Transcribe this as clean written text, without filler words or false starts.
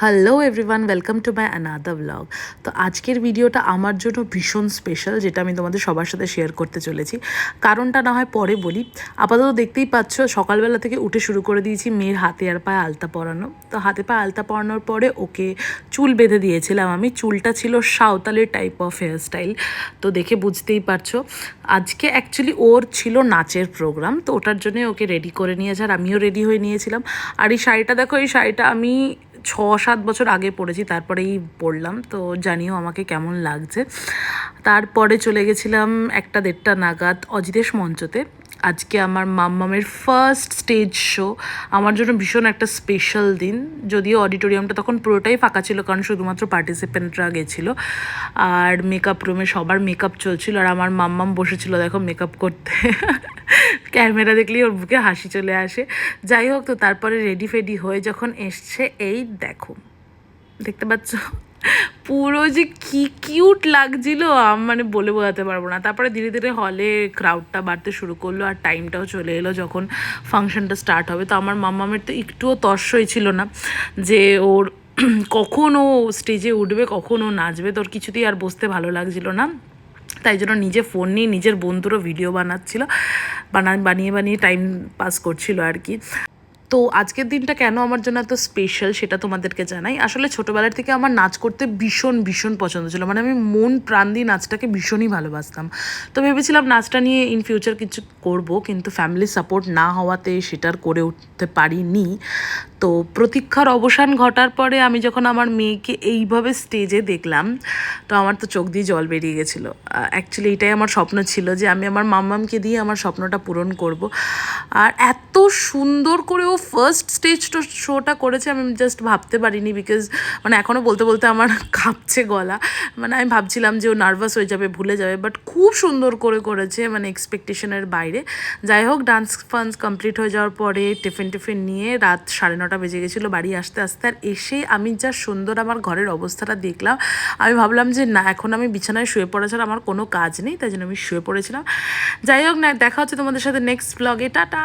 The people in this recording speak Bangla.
Hello everyone, welcome to my another blog. তো আজকের ভিডিওটা আমার জন্য ভীষণ স্পেশাল, যেটা আমি তোমাদের সবার সাথে শেয়ার করতে চলেছি। কারণটা না হয় পরে বলি, আপাতত দেখতেই পাচ্ছ সকালবেলা থেকে উঠে শুরু করে দিয়েছি মেয়ের হাতে আর পায়ে আলতা পরানো। তো হাতে পায়ে আলতা পরানোর পরে ওকে চুল বেঁধে দিয়েছিলাম আমি। চুলটা ছিল সাঁওতালি টাইপ অফ হেয়ারস্টাইল, তো দেখে বুঝতেই পারছো। আজকে অ্যাকচুয়ালি ওর ছিল নাচের প্রোগ্রাম, তো ওটার জন্য ওকে রেডি করে নিয়েছে আর আমিও রেডি হয়ে নিয়েছিলাম। আর এই শাড়িটা দেখো, এই শাড়িটা আমি 6-7 বছর আগে পড়েছি, তারপরেই পড়লাম, তো জানিও আমাকে কেমন লাগছে। তারপরে চলে গেছিলাম 1-1:30 নাগাদ অজিতেশ মঞ্চতে। আজকে আমার মাম্মামের ফার্স্ট স্টেজ শো, আমার জন্য ভীষণ একটা স্পেশাল দিন। যদিও অডিটোরিয়ামটা তখন পুরোটাই ফাঁকা ছিল, কারণ শুধুমাত্র পার্টিসিপেন্টরা গেছিলো। আর মেকআপ রুমে সবার মেকআপ চলছিল, আর আমার মাম্মাম বসেছিল দেখো মেকআপ করতে। ক্যামেরা দেখলেই ওর বুকে হাসি চলে আসে। যাই হোক, তো তারপরে রেডি ফেডি হয়ে যখন এসছে, এই দেখো দেখতে পাচ্ছ পুরো যে কি কিউট লাগছিল, মানে বলে বোঝাতে পারবো না। তারপরে ধীরে ধীরে হলে ক্রাউডটা বাড়তে শুরু করলো, আর টাইমটাও চলে এলো যখন ফাংশনটা স্টার্ট হবে। তো আমার মাম্মামের তো একটুও তর্সই ছিল না যে ওর কখন ও স্টেজে উঠবে, কখন ও নাচবে। তোর কিছুতেই আর বসতে ভালো লাগছিল না, তাই জন্য নিজে ফোন নিয়ে নিজের বন্ধুরও ভিডিও বানাচ্ছিল, বানিয়ে বানিয়ে টাইম পাস করছিল আর কি। তো আজকের দিনটা কেন আমার জন্য এত স্পেশাল সেটা তোমাদেরকে জানাই। আসলে ছোটোবেলার থেকে আমার নাচ করতে ভীষণ ভীষণ পছন্দ ছিল, মানে আমি মন প্রাণ দিয়ে নাচটাকে ভীষণই ভালোবাসতাম। তো ভেবেছিলাম নাচটা নিয়ে ইন ফিউচার কিছু করব, কিন্তু ফ্যামিলির সাপোর্ট না হওয়াতে সেটার করে উঠতে পারিনি। তো প্রতীক্ষার অবসান ঘটার পরে আমি যখন আমার মেয়েকে এইভাবে স্টেজে দেখলাম, তো আমার তো চোখ দিয়ে জল বেরিয়ে গেছিলো। অ্যাকচুয়ালি এটাই আমার স্বপ্ন ছিল যে আমি আমার মাম্মামকে দিয়ে আমার স্বপ্নটা পূরণ করব। আর এত সুন্দর করে ও ফার্স্ট স্টেজ শোটা করেছে, আমি জাস্ট ভাবতে পারিনি। বিকজ মানে এখনও বলতে বলতে আমার কাঁপছে গলা। মানে আমি ভাবছিলাম যে ও নার্ভাস হয়ে যাবে, ভুলে যাবে, বাট খুব সুন্দর করে করেছে, মানে এক্সপেকটেশনের বাইরে। যাই হোক, ডান্স ফান্স কমপ্লিট হয়ে যাওয়ার পরে টিফিন নিয়ে রাত 9:30 বেজে গেছিলো বাড়ি আসতে আসতে। আর এসে আমি যা সুন্দর আমার ঘরের অবস্থাটা দেখলাম, আমি ভাবলাম যে না, এখন আমি বিছানায় শুয়ে পড়া ছাড়া আমার কোনো কাজ নেই, তাই জন্য আমি শুয়ে পড়েছিলাম। যাই হোক, না দেখা হচ্ছে তোমাদের সাথে নেক্সট ব্লগে। টাটা।